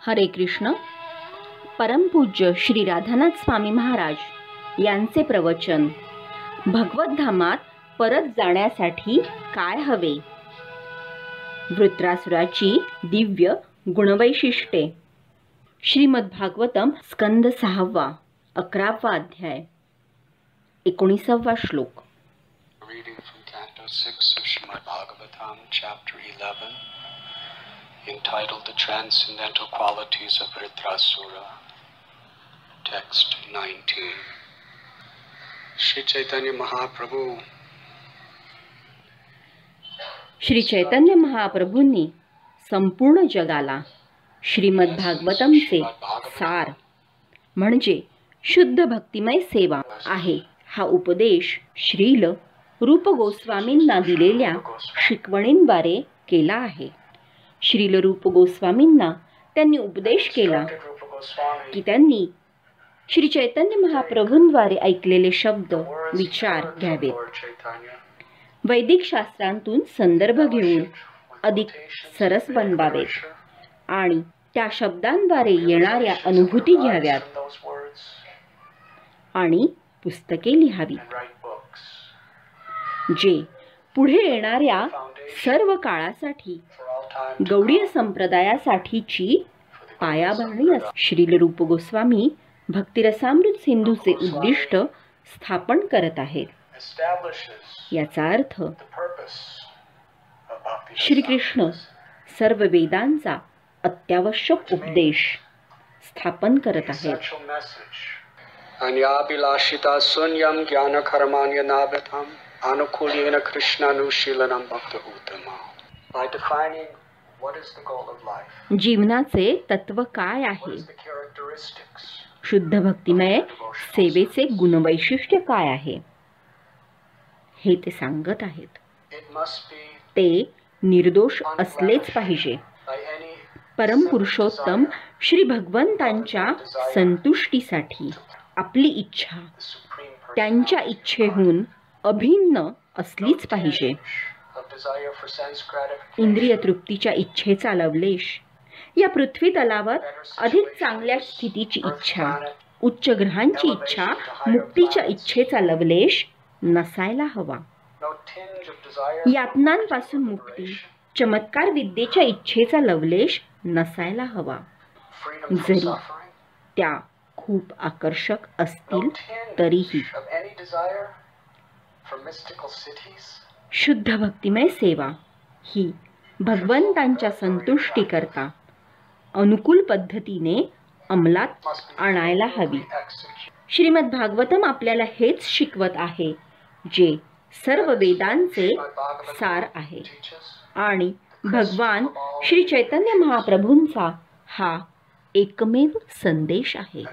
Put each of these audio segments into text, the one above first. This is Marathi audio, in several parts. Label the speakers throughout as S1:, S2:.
S1: हरे कृष्ण. परमपूज्य श्री राधानाथ स्वामी महाराज यांचे प्रवचन. भगवद्धामात परत जाण्यासाठी काय हवे? वृत्रासुराची दिव्य गुणवैशिष्ट्ये. श्रीमद्भागवतम स्कंद 6 11 अध्याय 19 श्लोक.
S2: Reading from Canto 6 of Srimad Bhagavatam, Chapter 11, entitled The Transcendental Qualities of Vritrasura, Text 19. Shri Chaitanya Mahaprabhu
S1: Shri Chaitanya महाप्रभूंनी संपूर्ण जगाला श्रीमद्भागवतमचे सार म्हणजे शुद्ध भक्तिमय सेवा आहे हा उपदेश श्रील रूप गोस्वामींना दिलेल्या शिकवणींद्वारे केला आहे. श्रील रूप गोस्वामींना त्यांनी उपदेश केला की त्यांनी श्री चैतन्य महाप्रभूंद्वारे ऐकलेले शब्द विचार घ्यावेत. वैदिक शास्त्रांतून संदर्भ घेऊन अधिक सरस बनवावेत आणि त्या शब्दांद्वारे येणाऱ्या अनुभूती घ्याव्यात आणि पुस्तके लिहावी जे पुढे येणाऱ्या सर्व काळासाठी गौडीय संप्रदायासाठीची पायाभरणी असते. श्रील रूप गोस्वामी भक्तिरसामृत सिंधूचे उद्दिष्ट स्थापन करत आहेत. याचा अर्थ श्रीकृष्ण सर्व वेदांचा अत्यावश्यक उपदेश स्थापन करत आहेत.
S2: अन्याभिलाषिता शून्यम ज्ञानकर्माण्यनावृतम अनुकूल्येन कृष्णानुशीलनम भक्त उत्तमा. By defining what is the goal of life,
S1: जीवनाचे तत्व काय आहे, शुद्ध भक्तिमय सेवेचे गुणवैशिष्ट्य काय आहे हे ते सांगत आहेत. ते निर्दोष असलेच पाहिजे. परमपुरुषोत्तम श्री भगवंतांच्या संतुष्टीसाठी आपली इच्छा त्यांच्या इच्छेहून अभिन्न असलीच पाहिजे. इंद्रिय तृप्तीच्या इच्छेचा लवलेश, या पृथ्वी तलावर अधिक चांगल्या स्थितीची इच्छा, उच्च ग्रहांची इच्छा, मुक्तीच्या इच्छेचा लवलेश नसायला हवा. यातनांपासून मुक्ती, चमत्कार विद्येच्या इच्छेचा लवलेश नसायला हवा. जरी त्या खूप आकर्षक असतील तरीही शुद्ध भक्तिमय सेवा ही भगवंतांच्या संतुष्टीकरता अनुकूल पद्धतीने अंमलात आणायला हवी. श्रीमद भागवतम आपल्याला हेच शिकवत आहे जे सर्व वेदांचे सार आहे आणि भगवान श्री चैतन्य महाप्रभूंचा हा एकमेव संदेश आहे.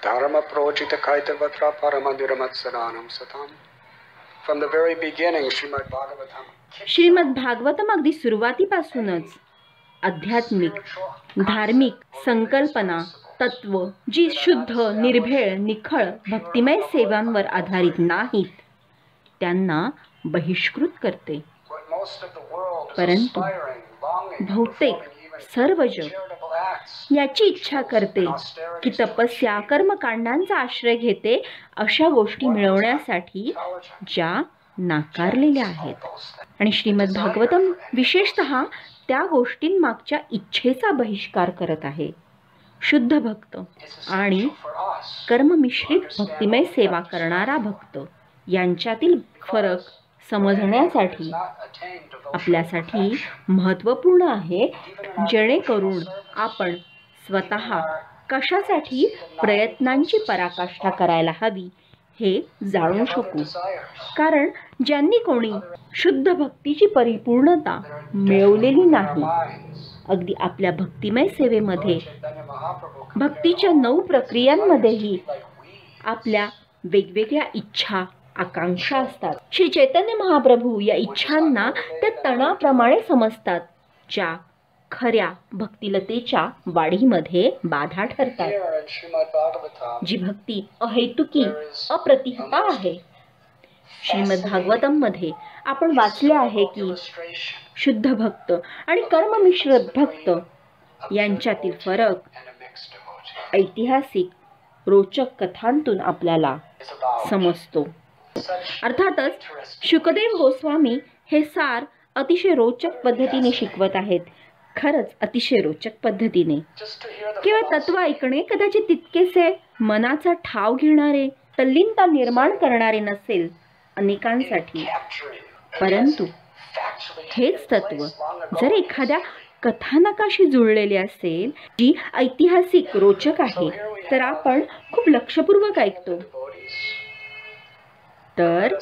S2: धर्म प्रोचित कैतवत्र परमनिरमत्सरानं सताम. From the very beginning, Srimad Bhagavatam,
S1: Shrimad Bhagavatam अगदी सुरुवातीपासूनच आध्यात्मिक धार्मिक संकल्पना तत्व जी शुद्ध निर्भेळ निखळ भक्तिमय सेवांवर आधारित नाहीत त्यांना बहिष्कृत करते. परंतु बहुतेक सर्व जग याची इच्छा करते की तपस्या कर्मकांडांचा आश्रय घेते अशा गोष्टी मिळवण्यासाठी ज्या नाकारलेल्या आहेत. आणि श्रीमद भागवतम विशेषतः त्या गोष्टींमागच्या इच्छेचा बहिष्कार करत आहे. शुद्ध भक्त आणि कर्ममिश्रित भक्तिमय सेवा करणारा भक्त यांच्यातील फरक समजण्यासाठी आपल्यासाठी महत्त्वपूर्ण आहे, जेणेकरून आपण स्वतः कशासाठी प्रयत्नांची पराकाष्ठा करायला हवी हे जाणू शकू. कारण ज्यांनी कोणी शुद्ध भक्तीची परिपूर्णता मिळवलेली नाही, अगदी आपल्या भक्तिमय सेवेमध्ये भक्तीच्या 9 प्रक्रियांमध्येही आपल्या वेगवेगळ्या इच्छा आकांक्षा असतात. श्री चैतन्य महाप्रभू या इच्छांना त्या तणाप्रमाणे समजतात ज्या खऱ्या भक्तिलतेच्या वाढीमध्ये बाधा ठरतात. जी भक्ती अहेतुकी अप्रतिहता आहे. श्रीमद भागवतम मध्ये आपण वाचले आहे की शुद्ध भक्त आणि कर्ममिश्र भक्त यांच्यातील फरक ऐतिहासिक रोचक कथांतून आपल्याला समजतो. अर्थातच शुकदेव गोस्वामी हे सार अतिशय रोचक पद्धतीने शिकवत आहेत. खरंच अतिशय रोचक पद्धतीने. केवळ तत्व ऐकणे कदाचित तितकेसे मनाचा ठाव घेणारे, तल्लीनता निर्माण करणारे नसेल अनेकांसाठी, परंतु हेच तत्व जर एखाद्या कथानकाशी जुळलेले असेल, जी ऐतिहासिक रोचक आहे, तर आपण खूप लक्षपूर्वक ऐकतो. तर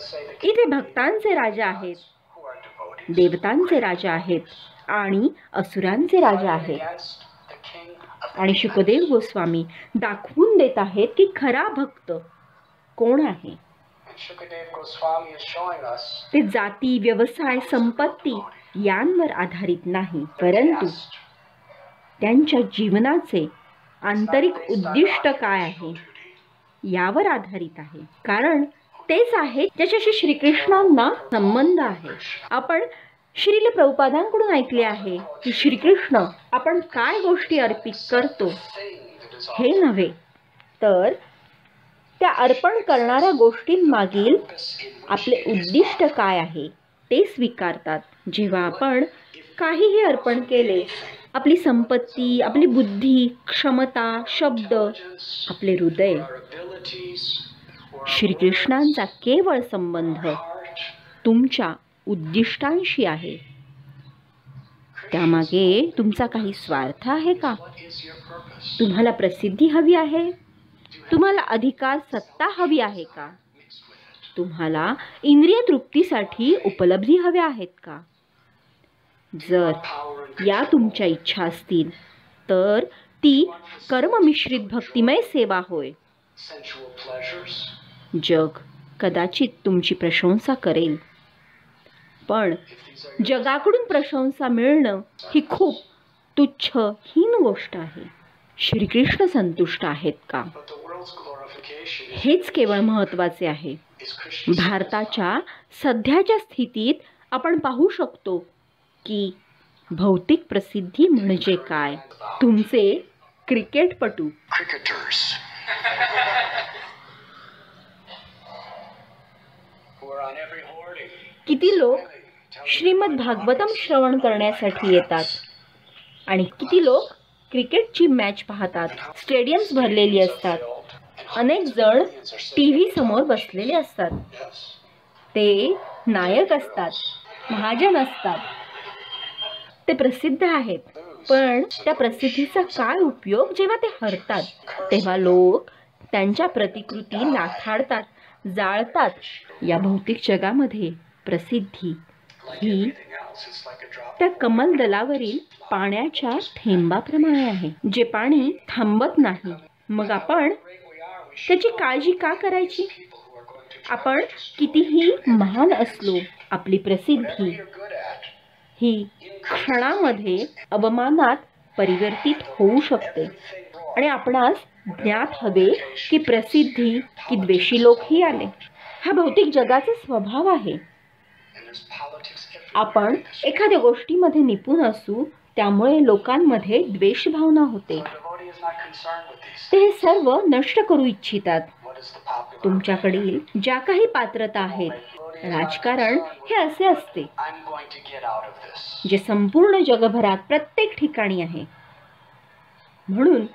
S1: इथे भक्तांचे राजा आहेत, देवतांचे राजा आहेत आणि असुरांचे राजा आहेत. आणि शुकदेव गोस्वामी दाखवून देत आहेत की खरा भक्त कोण आहे. ते जाती, व्यवसाय, संपत्ती यांवर आधारित नाही, परंतु त्यांच्या जीवनाचे आंतरिक उद्दिष्ट काय आहे यावर आधारित आहे. कारण तेच आहे ज्याच्याशी श्रीकृष्णांना संबंध आहे. आपण श्रील प्रभुपादांकडून ऐकले आहे की श्रीकृष्ण आपण काय गोष्टी अर्पित करतो हे नव्हे, तर त्या अर्पण करणाऱ्या गोष्टींमागील आपले उद्दिष्ट काय आहे ते स्वीकारतात. जेव्हा आपण काहीही अर्पण केले, आपली संपत्ती, आपली बुद्धी, क्षमता, शब्द, आपले हृदय, श्रीकृष्णांचा केवळ संबंध तुमच्या उद्दिष्टांशी आहे. त्यामागे तुमचा काही स्वार्थ आहे का? तुम्हाला प्रसिद्धी हवी आहे? तुम्हाला अधिकार, सत्ता हवी आहे का? तुम्हाला इंद्रिय तृप्तीसाठी उपलब्धी हव्या आहेत का? जर या तुमच्या इच्छा असतील तर ती कर्ममिश्रित भक्तिमय सेवा होय. जग कदाचित तुमची प्रशंसा करेल, पण जगाकडून प्रशंसा मिळणं ही खूप तुच्छ, हीन गोष्ट आहे. श्रीकृष्ण संतुष्ट आहेत का? हेच केवळ महत्त्वाचे आहे. भारताच्या सध्याच्या स्थितीत आपण पाहू शकतो की भौतिक प्रसिद्धी म्हणजे काय. तुमचे क्रिकेटपटू, किती लोक श्रीमद भागवतम श्रवण करण्यासाठी येतात आणि किती लोक क्रिकेटची मॅच पाहतात. स्टेडियम्स भरलेली असतात, अनेक जण टीव्ही समोर बसलेले असतात. ते नायक असतात, महाजन असतात, ते प्रसिद्ध आहेत, पण त्या प्रसिद्धीचा काय उपयोग जेव्हा ते हरतात? तेव्हा लोक त्यांच्या प्रतिकृती नाठाडतात, जाळतात. या भौतिक जगामध्ये प्रसिद्धी ही त्या कमलदलावरील पाण्याच्या थेंबाप्रमाणे आहे, जे पाणी थांबत नाही. मग आपण त्याची काळजी का करायची? आपण कितीही महान असलो, आपली प्रसिद्धी ही क्षणामध्ये अवमानात परिवर्तित होऊ शकते. आणि आपणास ज्ञात हवे की प्रसिद्धी की द्वेषी लोकही आले. हा भौतिक जगाचा स्वभाव आहे. आपण एखाद्या गोष्टीमध्ये निपुण असू, त्यामुळे लोकांमध्ये द्वेष भावना होते. ते हे सर्व नष्ट करू इच्छितात. तुमच्याकडील ज्या काही पात्रता आहेत, राजकारण हे असे असते जे संपूर्ण जगभरात प्रत्येक ठिकाणी आहे. म्हणून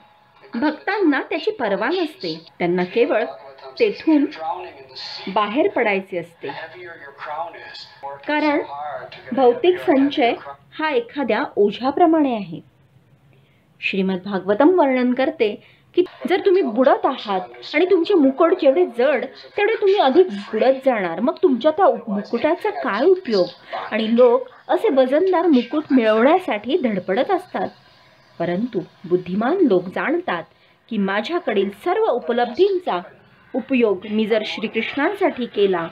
S1: भक्तांना त्याची पर्वा नसते. त्यांना केवळ तेथून बाहेर पडायचे असते. कारण भौतिक संचय हा एखाद्या ओझ्याप्रमाणे आहे. श्रीमद भागवतम वर्णन करते की जर तुम्ही बुडत आहात आणि तुमचे मुकुट जेवढे जड तेवढे तुम्ही अधिक बुडत जाणार. मग तुमच्या त्या मुकुटाचा काय उपयोग? आणि लोक असे वजनदार मुकुट मिळवण्यासाठी धडपडत असतात. परंतु बुद्धिमान लोक जाणतात की माझ्याकडील सर्व उपलब्धींचा उपयोग मी जर श्रीकृष्णांसाठी केला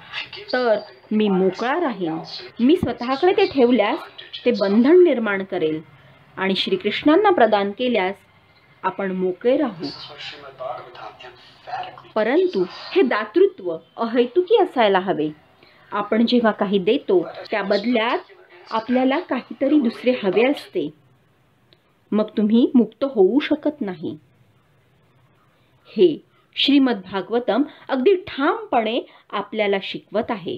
S1: तर मी मोकळा राहीन. मी स्वतःकडे ते ठेवल्यास ते बंधन निर्माण करेल आणि श्रीकृष्णांना प्रदान केल्यास आपण मोकळे राहू. परंतु हे दातृत्व अहैतुकी असायला हवे. आपण जेव्हा काही देतो त्या बदल्यात आपल्याला काहीतरी दुसरे हवे असते. मग तुम्ही मुक्त होऊ शकत नाही. हे श्रीमद भागवतम अगदी ठामपणे आपल्याला शिकवत आहे.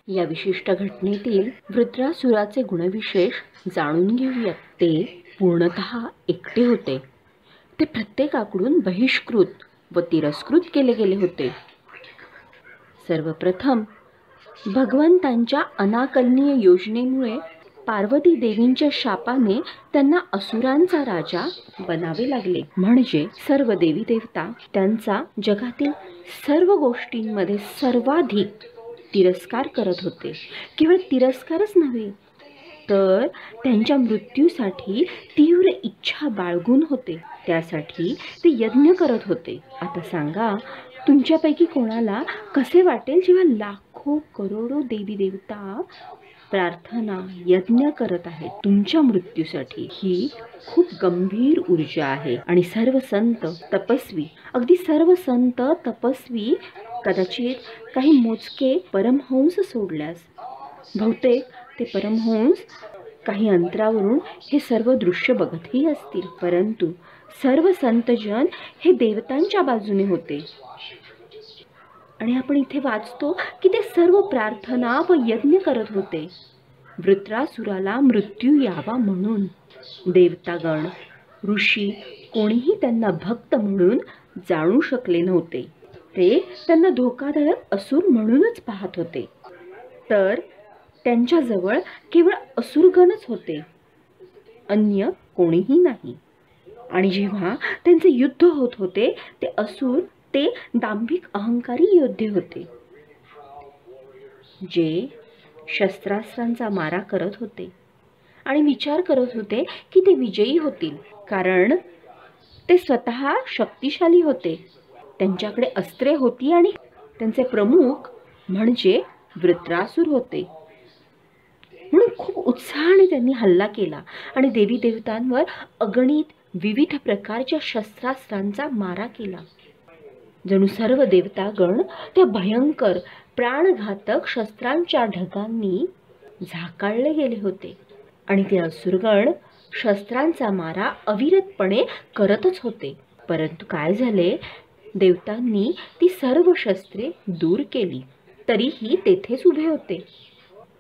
S1: या विशिष्ट घटनेतील वृत्रासुराचे गुणविशेष जाणून घेऊयात. ते पूर्णतः एकटे होते. ते प्रत्येकाकडून बहिष्कृत व तिरस्कृत केले गेले होते. सर्वप्रथम भगवंतांच्या अनाकलनीय योजनेमुळे पार्वती देवींच्या शापाने त्यांना असुरांचा राजा बनावे लागले. म्हणजे सर्व देवी देवता त्यांचा जगातील सर्व गोष्टींमध्ये सर्वाधिक तिरस्कार करत होते. केवळ तिरस्कारच नव्हे तर त्यांच्या मृत्यूसाठी तीव्र इच्छा बाळगून होते. त्यासाठी ते यज्ञ करत होते. आता सांगा, तुमच्यापैकी कोणाला कसे वाटेल जेव्हा लाखो करोडो देवी देवता प्रार्थना यज्ञ करत आहेत तुमच्या मृत्यूसाठी? ही खूप गंभीर ऊर्जा आहे. आणि सर्व संत तपस्वी, अगदी सर्व संत तपस्वी, कदाचित काही मोजके परमहंस सोडल्यास, बहुतेक ते परमहंस काही अंतरावरून हे सर्व दृश्य बघतही असतील, परंतु सर्व संतजन हे देवतांच्या बाजूने होते. आणि आपण इथे वाचतो की ते सर्व प्रार्थना व यज्ञ करत होते वृत्रासुराला मृत्यू यावा म्हणून. देवतागण, ऋषी कोणीही त्यांना भक्त म्हणून जाणू शकले नव्हते. ते त्यांना धोकादायक असुर म्हणूनच पाहत होते. तर त्यांच्याजवळ केवळ असुरगणच होते, अन्य कोणीही नाही. आणि जेव्हा त्यांचे युद्ध होत होते ते असुर ते दांभिक अहंकारी योद्धे होते, जे शस्त्रास्त्रांचा मारा करत होते आणि विचार करत होते की ते विजयी होतील, कारण ते स्वतः शक्तिशाली होते. त्यांच्याकडे अस्त्रे होती आणि त्यांचे प्रमुख म्हणजे वृत्रासुर होते. म्हणून खूप उत्साहाने त्यांनी हल्ला केला आणि देवी देवतांवर अगणित विविध प्रकारच्या शस्त्रास्त्रांचा मारा केला. जणू सर्व देवतागण त्या भयंकर प्राणघातक शस्त्रांच्या ढगांनी झाकाळले गेले होते आणि ते असुरगण शस्त्रांचा मारा अविरतपणे करतच होते. परंतु काय झाले, देवतांनी ती सर्व शस्त्रे दूर केली, तरीही तेथेच उभे होते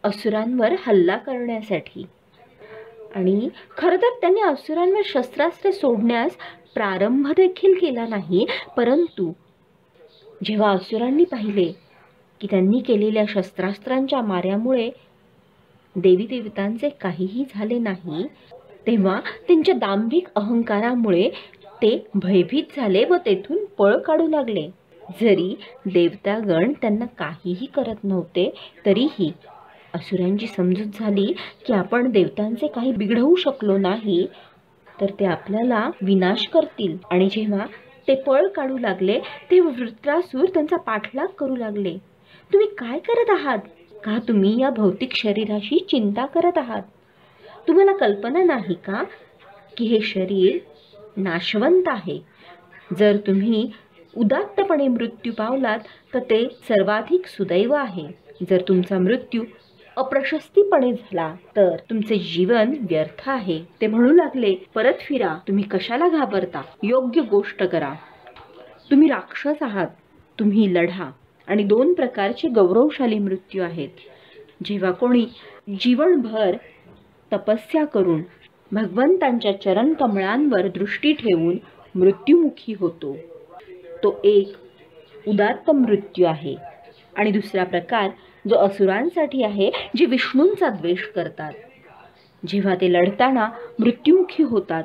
S1: असुरांवर हल्ला करण्यासाठी. आणि खरं तर त्यांनी असुरांवर शस्त्रास्त्रे सोडण्यास प्रारंभ देखील केला नाही. परंतु जेव्हा असुरांनी पाहिले की त्यांनी केलेल्या शस्त्रास्त्रांच्या माऱ्यामुळे देवी देवतांचे काहीही झाले नाही, तेव्हा त्यांच्या दांभिक अहंकारामुळे ते भयभीत झाले व तेथून पळ काढू लागले. जरी देवतागण त्यांना काहीही करत नव्हते, तरीही असुरांची समजूत झाली की आपण देवतांचे काही बिघडवू शकलो नाही तर ते आपल्याला विनाश करतील. आणि जेव्हा ते पळ काढू लागले तेव्हा वृत्रासुर त्यांचा पाठलाग करू लागले. तुम्ही काय करत आहात? का तुम्ही या भौतिक शरीराशी चिंता करत आहात? तुम्हाला कल्पना नाही का की हे शरीर नाशवंत आहे? जर तुम्ही उदात्तपणे मृत्यू पावलात तर ते सर्वाधिक सुदैव आहे. जर तुमचा मृत्यू अप्रशस्तीपणे झाला तर तुमचे जीवन व्यर्थ आहे. ते म्हणू लागले, परत फिरा, तुम्ही कशाला घाबरता? योग्य गोष्ट करा. तुम्ही राक्षस आहात, तुम्ही लढा. आणि 2 प्रकारचे गौरवशाली मृत्यू आहेत. जेव्हा कोणी जीवनभर तपस्या करून भगवंतांच्या चरण कमळांवर दृष्टी ठेवून मृत्युमुखी होतो, तो एक उदात्त मृत्यू आहे. आणि दुसरा प्रकार जो असुरांसाठी आहे, जे विष्णूंचा द्वेष करतात. जेव्हा ते लढताना मृत्युमुखी होतात,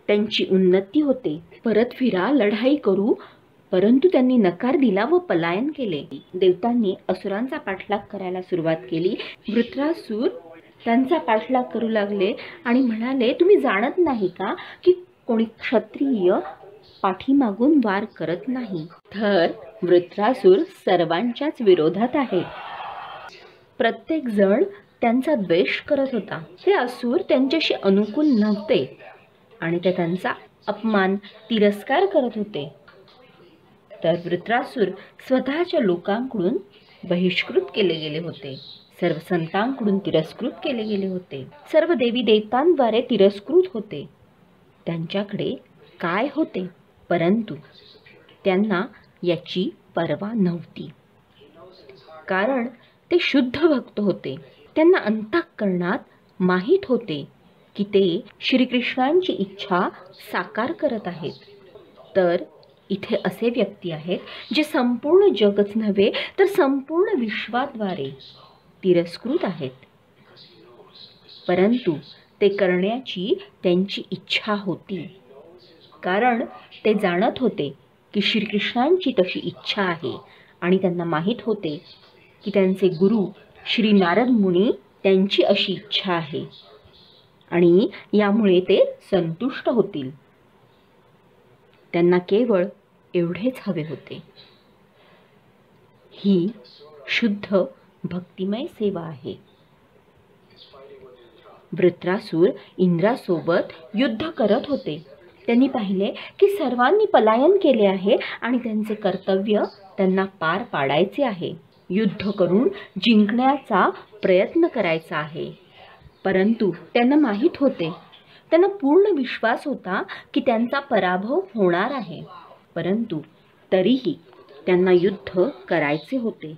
S1: त्यांची उन्नती होते. परत फिरा, लढाई करू, परंतु त्यांनी नकार दिला व पलायन केले. देवतांनी असुरांचा पाठलाग करायला सुरुवात केली. वृत्रासुर त्यांचा पाठलाग करू लागले आणि म्हणाले, तुम्ही जाणत नाही का की कोणी क्षत्रिय पाठीमागून वार करत नाही? तर वृत्रासुर सर्वांच्याच विरोधात आहे. प्रत्येक जण त्यांचा द्वेष करत होता. ते असुर त्यांच्याशी अनुकूल नव्हते आणि ते त्यांचा अपमान, तिरस्कार करत होते. तर वृत्रासुर स्वतःच्या लोकांकडून बहिष्कृत केले गेले होते. सर्व संतांकडून तिरस्कृत केले गेले होते. सर्व देवी देवतांद्वारे तिरस्कृत होते. त्यांच्याकडे काय होते, परंतु त्यांना याची पर्वा नव्हती. कारण ते शुद्ध भक्त होते. त्यांना अंतःकरणात माहीत होते की ते श्रीकृष्णांची इच्छा साकार करत आहेत. तर इथे असे व्यक्ती आहेत जे संपूर्ण जगच नव्हे तर संपूर्ण विश्वाद्वारे तिरस्कृत आहेत, परंतु ते करण्याची त्यांची इच्छा होती. कारण ते जाणत होते की श्रीकृष्णांची तशी इच्छा आहे आणि त्यांना माहीत होते की त्यांचे गुरु श्री नारद मुनी त्यांची अशी इच्छा आहे आणि यामुळे ते संतुष्ट होतील. त्यांना केवळ एवढेच हवे होते. ही शुद्ध भक्तिमय सेवा आहे. वृत्रासुर इंद्रासोबत युद्ध करत होते. त्यांनी पाहिले की सर्वांनी पलायन केले आहे आणि त्यांचे कर्तव्य त्यांना पार पाडायचे आहे. युद्ध करून जिंकण्याचा प्रयत्न करायचा आहे. परंतु त्यांना माहीत होते, त्यांना पूर्ण विश्वास होता की त्यांचा पराभव होणार आहे. परंतु तरीही त्यांना युद्ध करायचे होते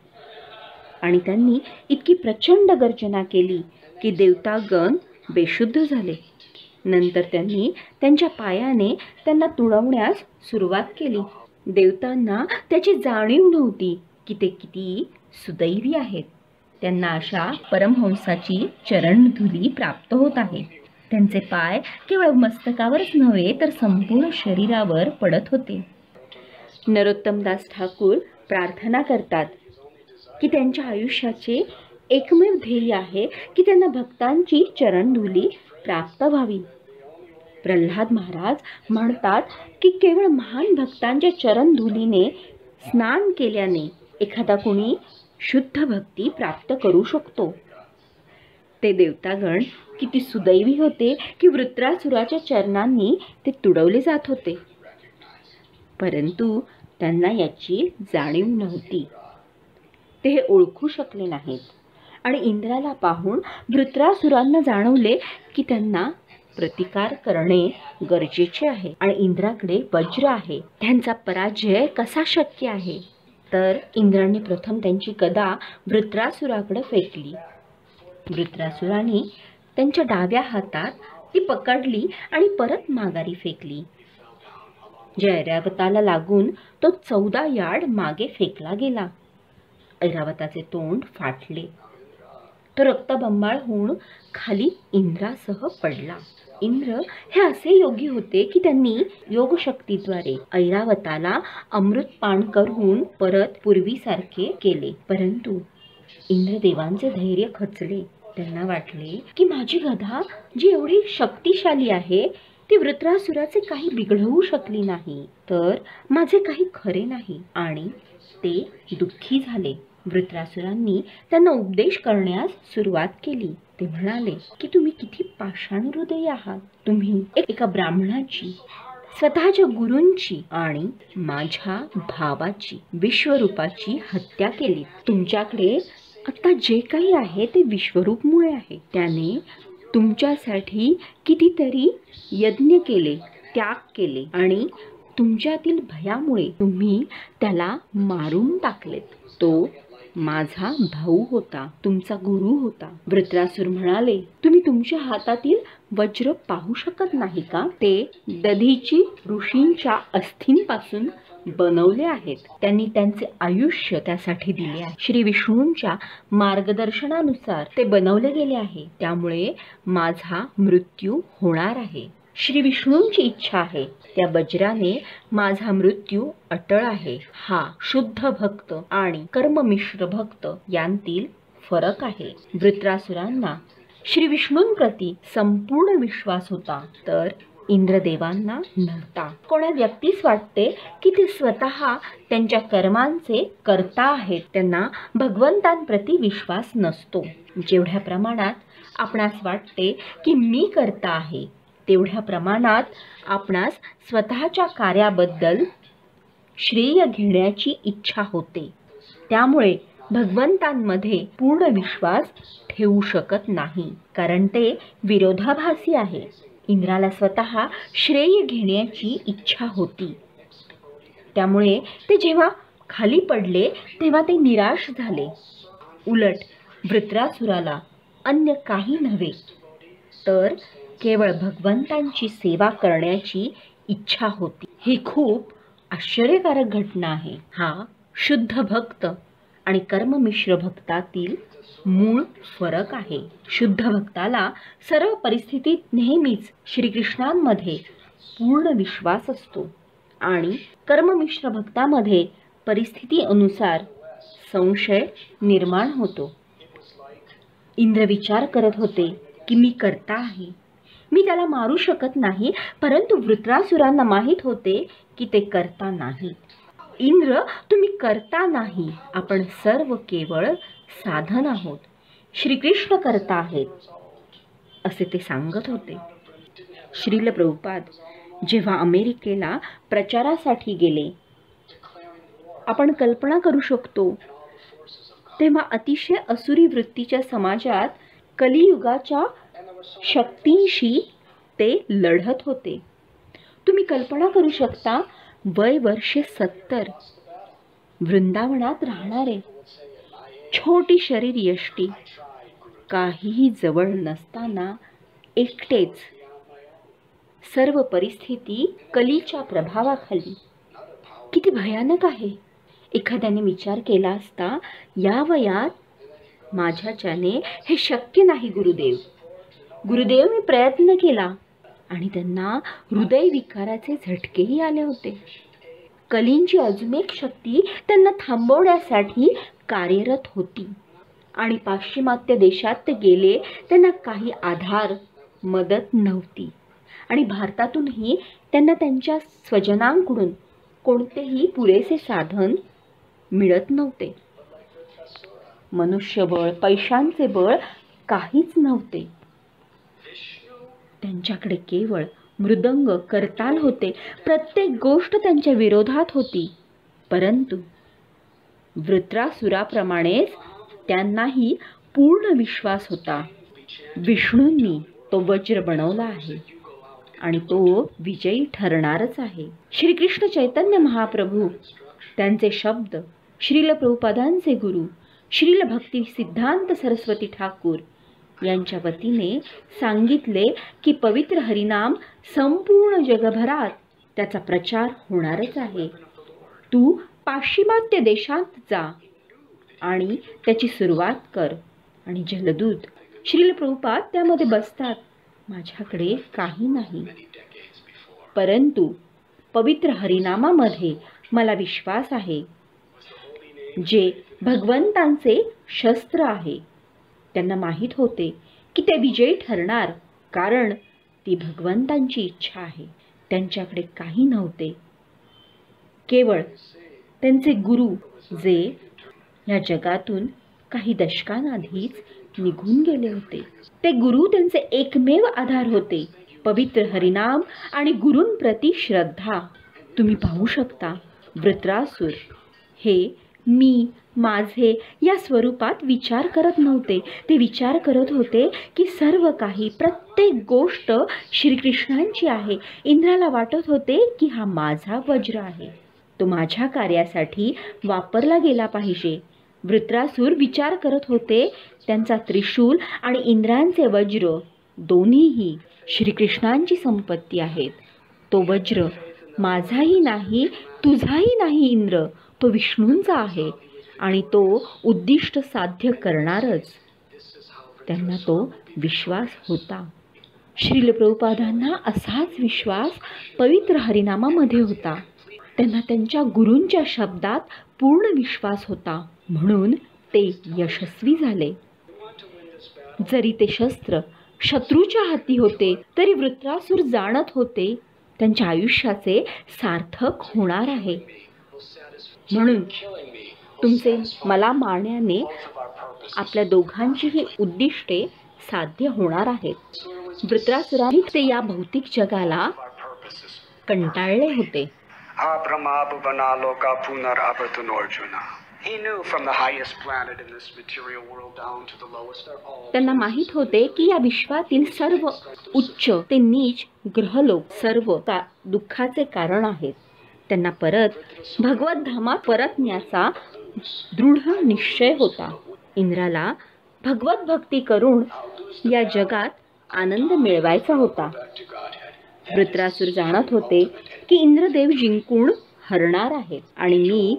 S1: आणि त्यांनी इतकी प्रचंड गर्जना केली की देवतागण बेशुद्ध झाले. नंतर त्यांनी त्यांच्या पायाने त्यांना तुडवण्यास सुरुवात केली. देवतांना त्याची जाणीव नव्हती की ते किती सुदैवी आहेत. त्यांना अशा परमहंसाची चरणधुली प्राप्त होत आहे. त्यांचे पाय केवळ मस्तकावरच नव्हे तर संपूर्ण शरीरावर पडत होते. नरोत्तमदास ठाकूर प्रार्थना करतात की त्यांच्या आयुष्याचे एकमेव ध्येय आहे की त्यांना भक्तांची चरणधुली प्राप्त व्हावी. प्रल्हाद महाराज म्हणतात की केवळ महान भक्तांच्या चरणधुलीने स्नान केल्याने एखादा कोणी शुद्ध भक्ती प्राप्त करू शकतो. ते देवतागण किती सुदैवी होते की वृत्रासुराच्या चरणांनी ते तुडवले जात होते. परंतु त्यांना याची जाणीव नव्हती. ते हे ओळखू शकले नाहीत आणि इंद्राला पाहून वृत्रासुरांना जाणवले की त्यांना प्रतिकार करणे गरजेचे आहे आणि इंद्राकडे वज्र आहे. त्यांचा पराजय कसा शक्य आहे? तर इंद्राने प्रथम त्यांची गदा वृत्रासुराकडे फेकली. वृत्रासुराने त्यांच्या डाव्या हातात ती पकडली आणि परत माघारी फेकली. ज्या ऐरावताला लागून तो 14 यार्ड मागे फेकला गेला. ऐरावताचे तोंड फाटले. तो रक्तबंबाळ होऊन खाली इंद्रासह पडला. इंद्र हे असे योगी होते की त्यांनी योगशक्तीद्वारे ऐरावताला अमृतपान करून परत पूर्वीसारखे केले. परंतु इंद्रदेवांचे धैर्य खचले. त्यांना वाटले की माझी गदा जी एवढी शक्तिशाली आहे ती वृत्रासुराचे काही बिघडवू शकली नाही, तर माझे काही खरे नाही. आणि ते दुःखी झाले. वृत्रासुरांनी त्यांना उपदेश करण्यास सुरुवात केली. ते म्हणाले की तुम्ही किती पाषाण हृदय आहात. तुम्ही एका ब्राह्मणाची, स्वतःच्या गुरूंची आणि माझ्या भावाची, विश्वरूपाची हत्या केली. तुमच्याकडे आता जे काही आहे ते विश्वरूपमुळे आहे. त्याने तुमच्यासाठी कितीतरी यज्ञ केले, त्याग केले आणि तुमच्यातील भयामुळे तुम्ही त्याला मारून टाकलेत. तो माझा भाऊ होता, तुमचा गुरु होता. वृत्रासुर म्हणाले, तुम्ही तुमच्या हातातील वज्र पाहू शकत नाही का? ते दधीची ऋषींच्या अस्थींपासून बनवले आहेत. त्यांनी त्यांचे आयुष्य त्यासाठी दिले आहे. श्री विष्णूंच्या मार्गदर्शनानुसार ते बनवले गेले आहे. त्यामुळे माझा मृत्यू होणार आहे. श्री विष्णूंची इच्छा आहे. त्या वज्राने माझा मृत्यू अटळ आहे. हा शुद्ध भक्त आणि कर्ममिश्र भक्त यांतील फरक आहे. वृत्रासुरांना श्री विष्णूंप्रती संपूर्ण विश्वास होता, तर इंद्रदेवांना नव्हता. कोणा व्यक्तीस वाटते की ते स्वतः त्यांच्या कर्मांचे कर्ता आहेत. त्यांना भगवंतांप्रती विश्वास नसतो. जेवढ्या प्रमाणात आपणास वाटते की मी कर्ता आहे, तेवढ्या प्रमाणात आपणास स्वतःच्या कार्याबद्दल श्रेय घेण्याची इच्छा होते. त्यामुळे भगवंतांमध्ये पूर्ण विश्वास ठेवू शकत नाही, कारण ते विरोधाभासी आहे. इंद्राला स्वतः श्रेय घेण्याची इच्छा होती, त्यामुळे ते जेव्हा खाली पडले तेव्हा ते निराश झाले. उलट वृत्रासुराला अन्य काही नव्हे तर केवळ भगवंतांची सेवा करण्याची इच्छा होती. ही खूप आश्चर्यकारक घटना आहे. हा शुद्ध भक्त आणि कर्ममिश्र भक्तातील मूळ फरक आहे. शुद्ध भक्ताला सर्व परिस्थितीत नेहमीच श्रीकृष्णांमध्ये पूर्ण विश्वास असतो आणि कर्ममिश्र भक्तामध्ये परिस्थिती अनुसार संशय निर्माण होतो. इंद्र विचार करत होते की मी कर्ता आहे, मी त्याला मारू शकत नाही, परंतु वृत्रासुरांना माहीत होते की ते कर्ता नाही. इंद्र, तुम्ही कर्ता नाही, आपण सर्व केवळ साधन आहोत. श्रीकृष्ण कर्ता आहेत असे ते सांगत होते. श्रील प्रभुपाद जेव्हा अमेरिकेला प्रचारासाठी गेले, आपण कल्पना करू शकतो तेव्हा अतिशय असुरी वृत्तीच्या समाजात कलियुगाच्या शक्तींशी ते लढत होते. तुम्ही कल्पना करू शकता, वय वर्षे 70, वृंदावनात राहणारे, छोटी शरीर यष्टी, काहीही जवळ नसताना एकटेच, सर्व परिस्थिती कलीच्या प्रभावाखाली. किती भयानक आहे. एखाद्याने विचार केला असता, या वयात माझ्याच्याने हे शक्य नाही गुरुदेव. गुरुदेव, मी प्रयत्न केला आणि त्यांना हृदय विकाराचे झटकेही आले होते. कलींची अजून एक शक्ती त्यांना थांबवण्यासाठी कार्यरत होती आणि पाश्चिमात्य देशात ते गेले, त्यांना काही आधार मदत नव्हती आणि भारतातूनही त्यांना त्यांच्या स्वजनांकडून कोणतेही पुरेसे साधन मिळत नव्हते. मनुष्यबळ, पैशांचे बळ काहीच नव्हते. त्यांच्याकडे केवळ मृदंग, करताल होते. प्रत्येक गोष्ट त्यांच्या विरोधात होती. परंतु वृत्रासुराप्रमाणेच त्यांनाही पूर्ण विश्वास होता. विष्णूंनी तो वज्र बनवला आहे आणि तो विजयी ठरणारच आहे. श्रीकृष्ण चैतन्य महाप्रभू, त्यांचे शब्द, श्रील प्रभुपादांचे गुरु श्रील भक्ती सिद्धांत सरस्वती ठाकूर यांच्या वतीने सांगितले की पवित्र हरिनाम संपूर्ण जगभरात त्याचा प्रचार होणारच आहे. तू पाश्चिमात्य देशात जा आणि त्याची सुरुवात कर. आणि जलदूत श्रील प्रभुपाद त्यामध्ये बसतात. माझ्याकडे काही नाही, परंतु पवित्र हरिनामामध्ये मला विश्वास आहे, जे भगवंतांचे शस्त्र आहे. त्यांना माहीत होते की ते विजयी ठरणार, कारण ती भगवंतांची इच्छा आहे. त्यांच्याकडे काही नव्हते, केवळ त्यांचे गुरु, जे या जगातून काही दशकांआधीच निघून गेले होते. ते गुरु त्यांचे एकमेव आधार होते. पवित्र हरिनाम आणि गुरूंप्रती श्रद्धा. तुम्ही पाहू शकता, वृत्रासुर हे मी, माझे या स्वरूपात विचार करत नव्हते. ते विचार करत होते की सर्व काही, प्रत्येक गोष्ट श्रीकृष्णांची आहे. इंद्राला वाटत होते की हा माझा वज्र आहे, तो माझ्या कार्यासाठी वापरला गेला पाहिजे. वृत्रासुर विचार करत होते, त्यांचा त्रिशूल आणि इंद्रांचे वज्र दोन्हीही श्रीकृष्णांची संपत्ती आहेत. तो वज्र माझाही नाही, तुझाही नाही इंद्र, तो विष्णूंचा आहे आणि तो उद्दिष्ट साध्य करणारच. त्यांना तो विश्वास होता. श्रील प्रभुपादांना असाच विश्वास पवित्र हरिनामामध्ये होता. त्यांना त्यांच्या गुरूंच्या शब्दात पूर्ण विश्वास होता, म्हणून ते यशस्वी झाले. जरी ते शस्त्र शत्रूच्या हाती होते, तरी वृत्रासुर जाणत होते त्यांच्या आयुष्याचे सार्थक होणार आहे. म्हणून तुमचे मला मारण्याने आपल्या दोघांचीही उद्दिष्टे साध्य होणार आहेत. वृत्रासुराने ते या भौतिक जगाला कंटाळले होते.
S2: हा ब्रह्माब बनालो का पुनरावतन अर्जुना. He knew from the highest planet in this material world down to the lowest, they're all
S1: त्यांना माहीत होते की या विश्वातील सर्व उच्च ते नीच ग्रहलोक सर्व दुःखाचे कारण आहेत. त्यांना परत भगवत धामात परतण्याचा दृढ निश्चय होता. इंद्राला भगवत भक्ती करून या जगात आनंद मिळवायचा होता. वृत्रासुर जाणत होते की इंद्रदेव जिंकून हरणार आहेत आणि मी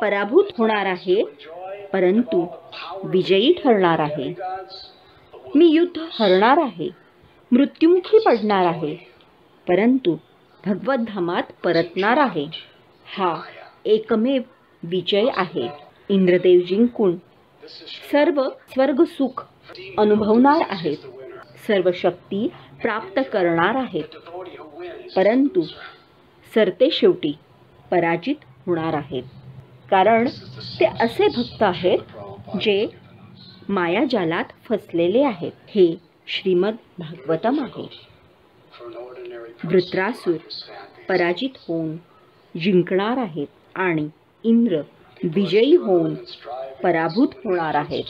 S1: पराभूत होणार आहे, परंतु विजयी ठरणार आहे. मी युद्ध हरणार आहे, मृत्युमुखी पडणार आहे, परंतु भगवत धामात परतणार आहे. हा एकमेव विजय आहे. इंद्रदेव जिंकून सर्व स्वर्ग सुख अनुभवणार आहेत, सर्व शक्ती प्राप्त करणार आहेत, परंतु सरते शेवटी पराजित होणार आहेत. कारण ते असे भक्त आहेत जे मायाजालात फसलेले आहेत. हे श्रीमद भागवतम आहे. वृत्रासुर पराजित होऊन जिंकणार आहेत आणि इंद्र विजयी होऊन पराभूत होणार आहेत.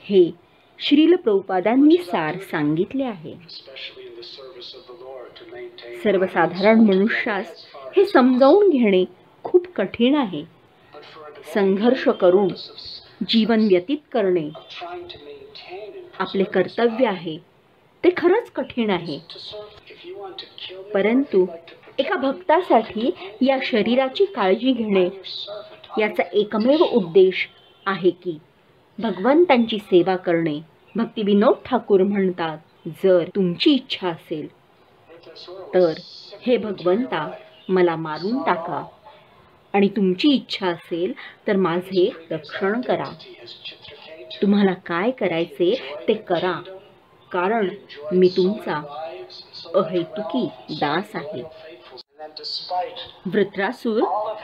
S1: हे श्रील प्रभुपादांनी सार सांगितले आहे. सर्वसाधारण मनुष्यास हे समजावून घेणे खूप कठीण आहे. संघर्ष करून जीवन व्यतीत करणे आपले कर्तव्य आहे. ते खरंच कठीण आहे. परंतु एका भक्तासाठी या शरीराची काळजी घेणे याचा एकमेव उद्देश आहे की भगवंतांची सेवा करणे. भक्ती विनोद ठाकूर म्हणतात, जर तुमची इच्छा असेल तर हे भगवंता मला मारून टाका आणि तुमची इच्छा असेल तर माझे रक्षण करा. तुम्हाला काय करायचे ते करा, कारण मी तुमचा अहेतुकी दास आहे. वृत्रासुर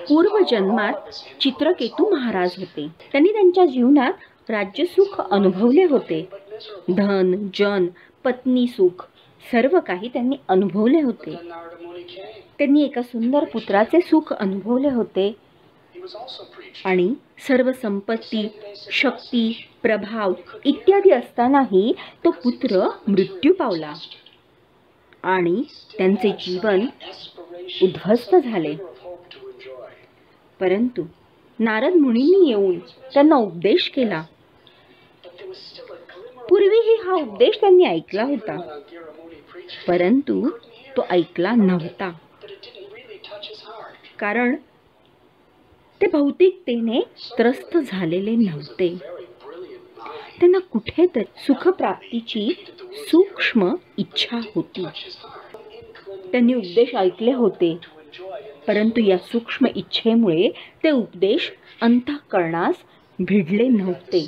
S1: पूर्वजन्मात चित्रकेतू महाराज होते. त्यांनी त्यांच्या जीवनात राज्यसुख अनुभवले होते. धन, जन, पत्नी सुख सर्व काही त्यांनी अनुभवले होते. त्यांनी एका सुंदर पुत्राचे सुख अनुभवले होते आणि सर्व संपत्ती, शक्ती, प्रभाव इत्यादी असतानाही तो पुत्र मृत्यू पावला आणि त्यांचे जीवन उद्ध्वस्त झाले. परंतु नारद मुनींनी येऊन त्यांना उपदेश केला. पूर्वीही हा उपदेश त्यांनी ऐकला होता, परंतु तो ऐकला नव्हता, कारण ते भौतिकतेने त्रस्त झालेले नव्हते. त्यांना कुठेतरी सुखप्राप्तीची सूक्ष्म इच्छा होती. त्यांनी उपदेश ऐकले होते, परंतु या सूक्ष्म इच्छेमुळे ते उपदेश अंतःकरणास भिडले नव्हते.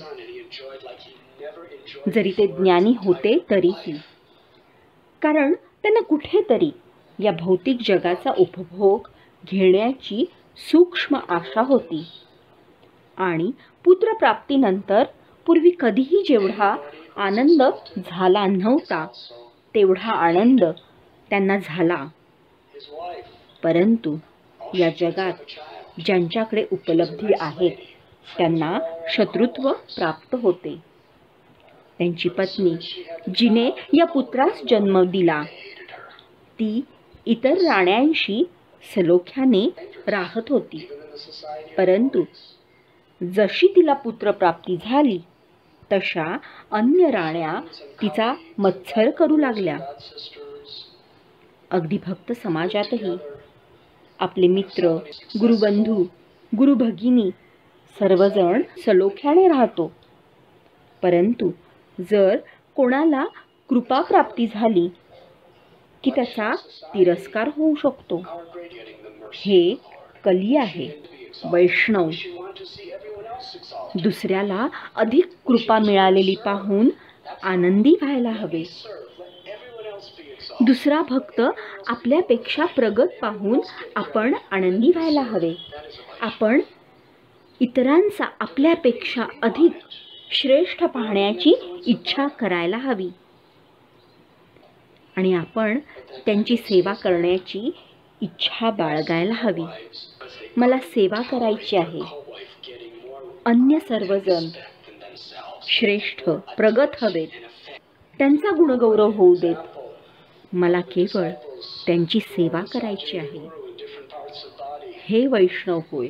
S1: जरी ते ज्ञानी होते तरीही, कारण त्यांना कुठेतरी या भौतिक जगाचा उपभोग घेण्याची सूक्ष्म आशा होती. आणि पुत्रप्राप्तीनंतर पूर्वी कधीही जेवढा आनंद झाला नव्हता तेवढा आनंद त्यांना झाला. परंतु या जगात ज्यांच्याकडे उपलब्धी आहेत त्यांना शत्रुत्व प्राप्त होते. त्यांची पत्नी जिने या पुत्रास जन्म दिला ती इतर राण्यांशी सलोख्याने राहत होती. परंतु जशी तिला पुत्रप्राप्ती झाली तशा अन्य राण्या तिचा मत्सर करू लागल्या. अगदी भक्त समाजातही आपले मित्र, गुरुबंधू, गुरुभगिनी सर्वजण सलोख्याने राहतो. परंतु जर कोणाला कृपाप्राप्ती झाली की त्याचा तिरस्कार होऊ शकतो. हे कली आहे. वैष्णव दुसऱ्याला अधिक कृपा मिळालेली पाहून आनंदी व्हायला हवे. दुसरा भक्त आपल्यापेक्षा प्रगत पाहून आपण आनंदी व्हायला हवे. आपण इतरांचा आपल्यापेक्षा अधिक श्रेष्ठ पाहण्याची इच्छा करायला हवी आणि आपण त्यांची सेवा करण्याची इच्छा बाळगायला हवी. मला सेवा करायची आहे. अन्य सर्वजण श्रेष्ठ प्रगत हवेत, त्यांचा गुणगौरव होऊ देत. मला केवळ त्यांची सेवा करायची आहे. हे वैष्णव होय.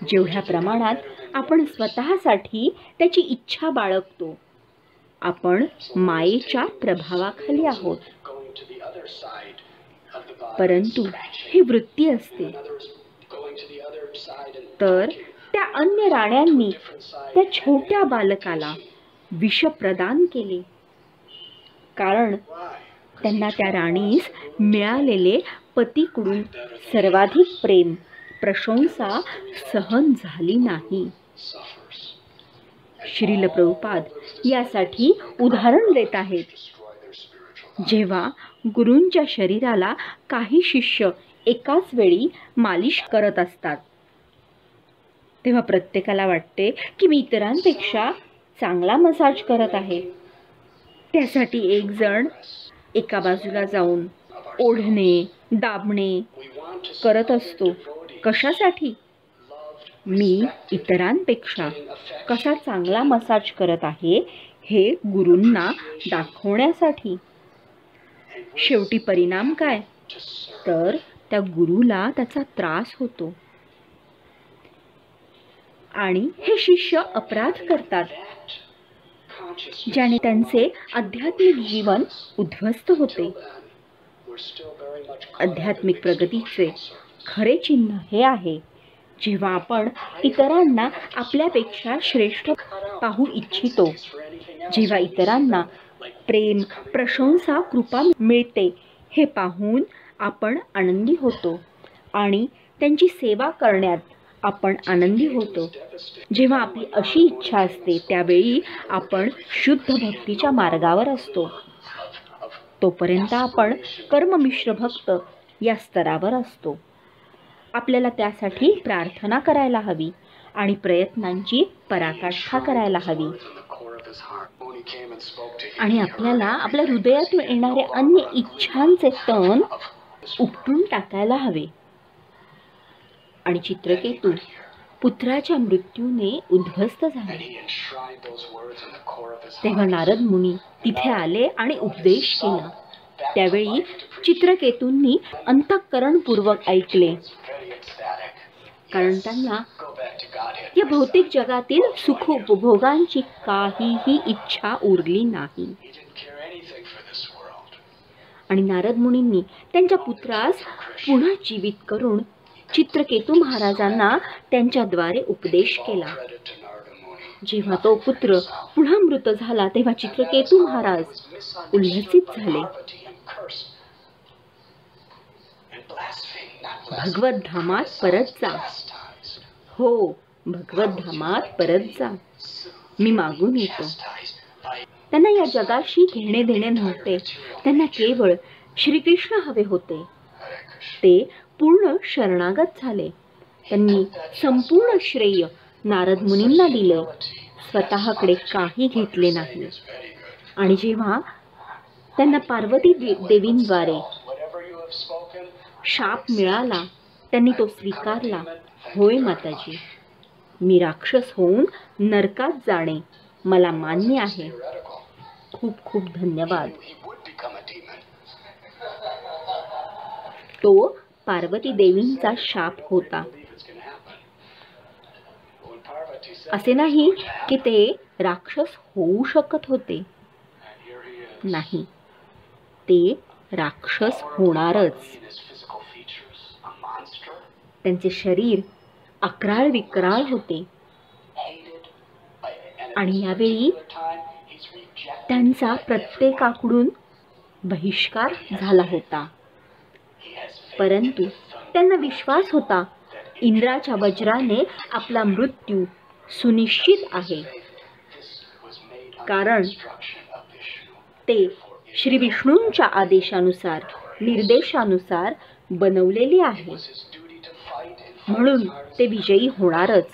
S1: जेवढ्या प्रमाणात आपण स्वतःसाठी त्याची इच्छा बाळगतो, आपण मायेच्या प्रभावाखाली आहोत. परंतु ही वृत्ती असते. तर त्या अन्य राण्यांनी त्या छोट्या बालकाला विष प्रदान केले, कारण त्यांना त्या राणीस मिळालेले पतीकडून सर्वाधिक प्रेम प्रशंसा सहन झाली नाही. श्रील प्रभुपाद यासाठी उदाहरण देत आहेत. जेव्हा गुरूंच्या शरीराला काही शिष्य एकाच वेळी मालिश करत असतात, तेव्हा प्रत्येकाला वाटते की मी इतरांपेक्षा चांगला मसाज करत आहे. त्यासाठी एक जण एका बाजूला जाऊन ओढणे दाबणे करत असतो. कशासाठी? मी इतरांपेक्षा कसा चांगला मसाज करत आहे हे गुरूंना दाखवण्यासाठी. शेवटी परिणाम काय? तर त्या गुरुला त्याचा त्रास होतो आणि हे शिष्य अपराध करतात, ज्याने त्यांचे आध्यात्मिक जीवन उद्ध्वस्त होते. आध्यात्मिक प्रगतीचे खरे चिन्ह हे आहे, जेव्हा आपण इतरांना आपल्यापेक्षा श्रेष्ठ पाहू इच्छितो, जेव्हा इतरांना प्रेम प्रशंसा कृपा मिळते हे पाहून आपण आनंदी होतो आणि त्यांची सेवा करण्यात आपण आनंदी होतो. जेव्हा आपली अशी इच्छा असते त्यावेळी आपण शुद्ध भक्तीच्या मार्गावर असतो. तोपर्यंत आपण कर्ममिश्र भक्त या स्तरावर असतो. आपल्याला त्यासाठी प्रार्थना करायला हवी आणि प्रयत्नांची पराकाष्ठा करायला हवी आणि आपल्याला आपल्या हृदयातून येणारे अन्य इच्छांचे तण उपटून टाकायला हवे. आणि चित्रकेतू पुत्राच्या मृत्यूने उद्ध्वस्त झाले, तेव्हा नारद मुनी तिथे आले आणि उपदेश केला. त्यावेळी चित्रकेतूंनी अंतःकरणपूर्वक ऐकले, कारण त्यांना या भौतिक जगातील सुख उपभोगांची काहीही इच्छा उरली नाही. आणि नारद मुनींनी त्यांच्या पुत्रास पुन्हा जीवित करून चित्रकेतू महाराजांना त्यांच्याद्वारे उपदेश केला. जेव्हा तो पुत्र पुन्हा मृत झाला तेव्हा चित्रकेतू महाराज उल्हसित झाले. भगवत धामात परत जा. हो, भगवत धामात परत जा. मी मागून येतो. त्यांना या जगाशी घेणे देणे नव्हते. त्यांना केवळ श्रीकृष्ण हवे होते. ते पूर्ण शरणागत झाले. त्यांनी संपूर्ण श्रेय नारद मुनींना दिले, स्वतःकडे काही घेतले नाही. आणि जेव्हा त्यांना पार्वती देवींद्वारे शाप मिळाला, त्यांनी तो स्वीकारला. होय माताजी, मी राक्षस होऊन नरकात जाणे मला मान्य आहे. खूप खूप धन्यवाद. तो पार्वती देवींचा शाप होता. असे नाही की ते राक्षस होऊ शकत होते. नाही, ते राक्षस होणारच. त्यांचे शरीर अक्राळ विक्राळ होते आणि यावेळी त्यांचा प्रत्येकाकडून बहिष्कार झाला होता. परंतु त्यांना विश्वास होता, इंद्राच्या वज्राने आपला मृत्यू सुनिश्चित आहे, कारण ते श्री विष्णूंच्या आदेशानुसार निर्देशानुसार बनवलेले आहे. म्हणून ते विजयी होणारच.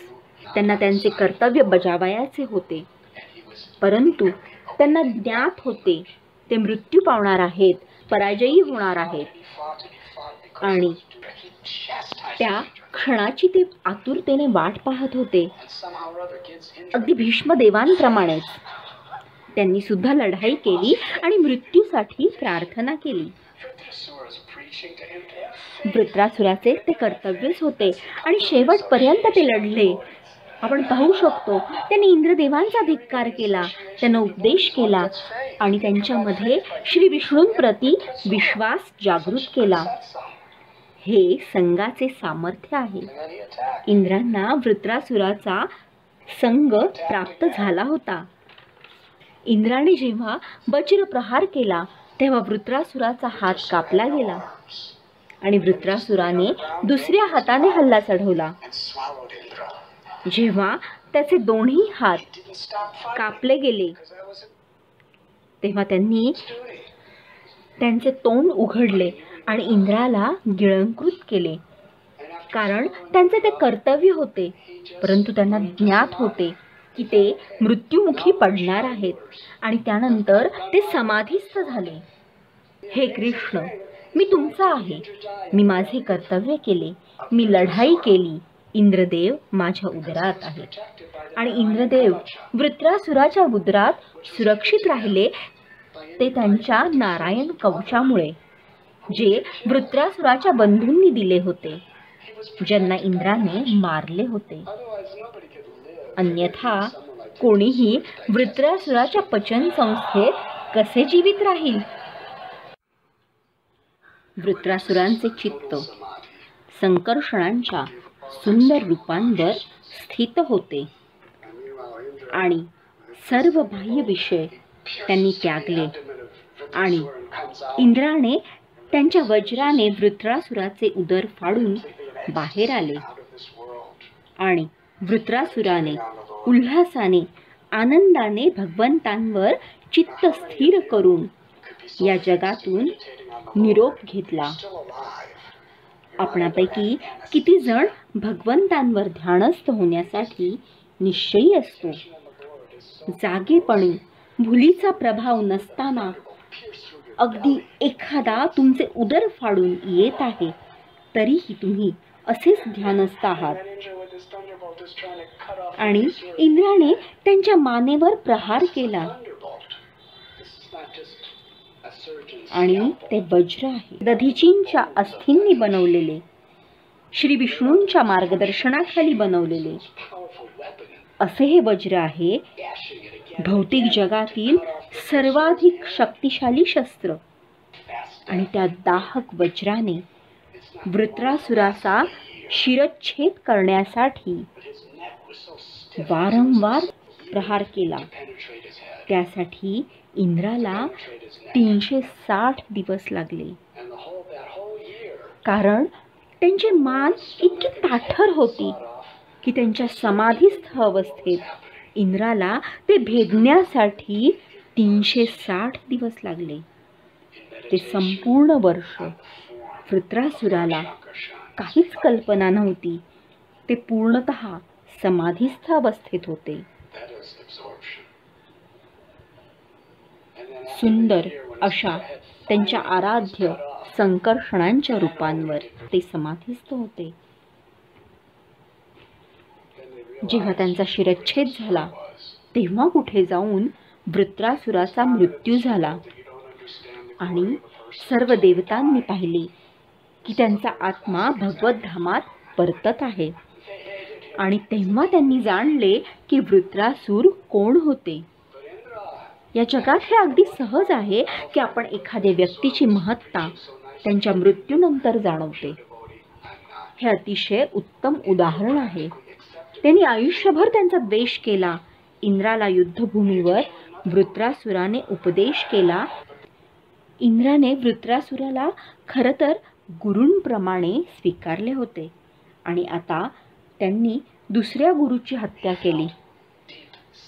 S1: त्यांना त्यांचे कर्तव्य बजावायचे होते, परंतु त्यांना ज्ञात होते ते मृत्यू पावणार आहेत, पराजयी होणार आहेत आणि त्या क्षणाची ते आतुरतेने वाट पाहत होते. अगदी भीष्मदेवांप्रमाणेच त्यांनी सुद्धा लढाई केली आणि मृत्यूसाठी प्रार्थना केली. वृत्रासुराचे ते कर्तव्यच होते आणि शेवटपर्यंत ते लढले. आपण पाहू शकतो त्यांनी इंद्रदेवांचा धिक्कार केला, त्यांना उपदेश केला आणि त्यांच्यामध्ये श्री विष्णूंप्रती विश्वास जागृत केला. हे संघाचे सामर्थ्य आहे. इंद्रांना वृत्रासुराचा संग प्राप्त झाला होता. इंद्राने जेव्हा वज्र प्रहार केला तेव्हा वृत्रासुराचा हात कापला गेला आणि वृत्रासुराने दुसऱ्या हाताने हल्ला चढवला. जेव्हा त्याचे दोन्ही हात कापले गेले तेव्हा त्यांनी त्यांचे तोंड उघडले आणि इंद्राला गिळंकृत केले. कारण त्यांचे ते कर्तव्य होते, परंतु त्यांना ज्ञात होते की ते मृत्युमुखी पडणार आहेत आणि त्यानंतर ते समाधीस्थ झाले. हे कृष्ण, मी तुमचा आहे. मी माझे कर्तव्य केले, मी लढाई केली. इंद्रदेव माझ्या उदरात आहे. आणि इंद्रदेव वृत्रासुराच्या उदरात सुरक्षित राहिले ते त्यांच्या नारायण कवचामुळे, जे वृत्रासुराच्या बंधूंनी दिले होते, ज्यांना इंद्राने मारले होते. अन्यथा कोणीही वृत्रासुराच्या पचन संस्थेत कसे जीवित राहील? वृत्रासुरांचे चित्त संकर्षणांच्या सुंदर रूपांवर स्थित होते आणि सर्व बाह्य विषय त्यांनी त्यागले आणि इंद्राने त्यांच्या वज्राने वृत्रासुराचे उदर फाडून बाहेर आले आणि वृत्रासुराने उल्हासाने आनंदाने भगवंतांवर चित्त स्थिर करून या जगातून निरोप घेतला. आपणापैकी किती जण भगवंतांवर ध्यानस्थ होण्यासाठी निश्चयी असतो? जागेपणी भुलीचा प्रभाव नसताना अगदी एखादा तुमचे उदर फाडून येत आहे, तरीही तुम्ही असेच ध्यानस्थ आहात. आणि इंद्राने त्यांच्या मानेवर प्रहार केला आणि ते वज्र आहे, दधीचींच्या अस्थींनी बनवलेले, श्री विष्णूंच्या मार्गदर्शनाखाली बनवलेले असे हे वज्र आहे. भौतिक जगातील सर्वाधिक शक्तिशाली शस्त्र. आणि त्या दाहक वज्राने वृत्रासुराचा शिरच्छेद करण्यासाठी वारंवार प्रहार केला. त्यासाठी इंद्राला 360 दिवस लागले. कारण त्यांची मान इतकी ताठर होती की त्यांच्या समाधीस्थ अवस्थेत इंद्राला ते भेदण्यासाठी 360 दिवस लागले. ते संपूर्ण वर्ष वृत्रासुराला काहीच कल्पना नव्हती. ते पूर्णतः समाधीस्थ अवस्थेत होते. सुंदर अशा त्यांच्या आराध्य संकर्षणांच्या रूपांवर ते समाधीस्थ होते. जेव्हा त्यांचा शिरच्छेद झाला तेव्हा कुठे जाऊन वृत्रासुराचा मृत्यू झाला आणि सर्व देवतांनी पाहिले की त्यांचा आत्मा भगवत धामात परतत आहे. आणि तेव्हा त्यांनी जाणले की वृत्रासुर कोण होते. या जगात हे अगदी सहज आहे की आपण एखाद्या व्यक्तीची महत्ता त्यांच्या मृत्यूनंतर जाणवते. हे अतिशय उत्तम उदाहरण आहे. त्यांनी आयुष्यभर त्यांचा द्वेष केला. इंद्राला युद्धभूमीवर वृत्रासुराने उपदेश केला. इंद्राने वृत्रासुराला खरं तर गुरूंप्रमाणे स्वीकारले होते आणि आता त्यांनी दुसऱ्या गुरूची हत्या केली.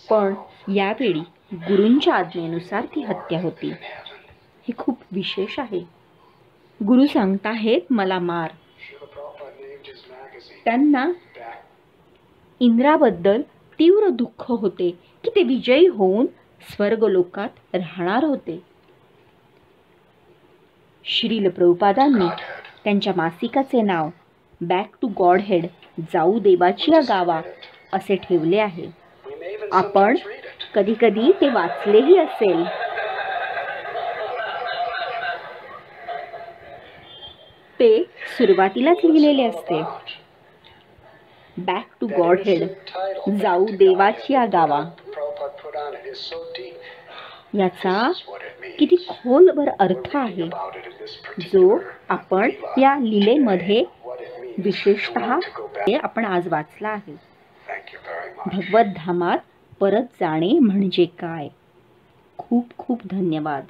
S1: पण यावेळी गुरूंच्या आज्ञेनुसार ती हत्या होती. हे खूप विशेष आहे. गुरु सांगताहेत मला मार. त्यांना इंद्राबद्दल तीव्र दुःख होते की ते विजयी होऊन स्वर्गलोकात राहणार होते. श्रील प्रभुपादांनी त्यांच्या मासिकाचे नाव बॅक टू गॉड हेड, जाऊ देवाची गावा असे ठेवले आहे. आपण कधी कधी ते वाचलेही असेल. ते सुरुवातीलाच लिहिलेले असते. बॅक टू गॉड हेड, जाऊ देवाची गावा. याचा किती खोलवर अर्थ आहे, जो आपण या लीलेमध्ये विशेषतः आपण आज वाचला आहे. भगवत धामात परत जाणे म्हणजे काय. खूप खूप धन्यवाद.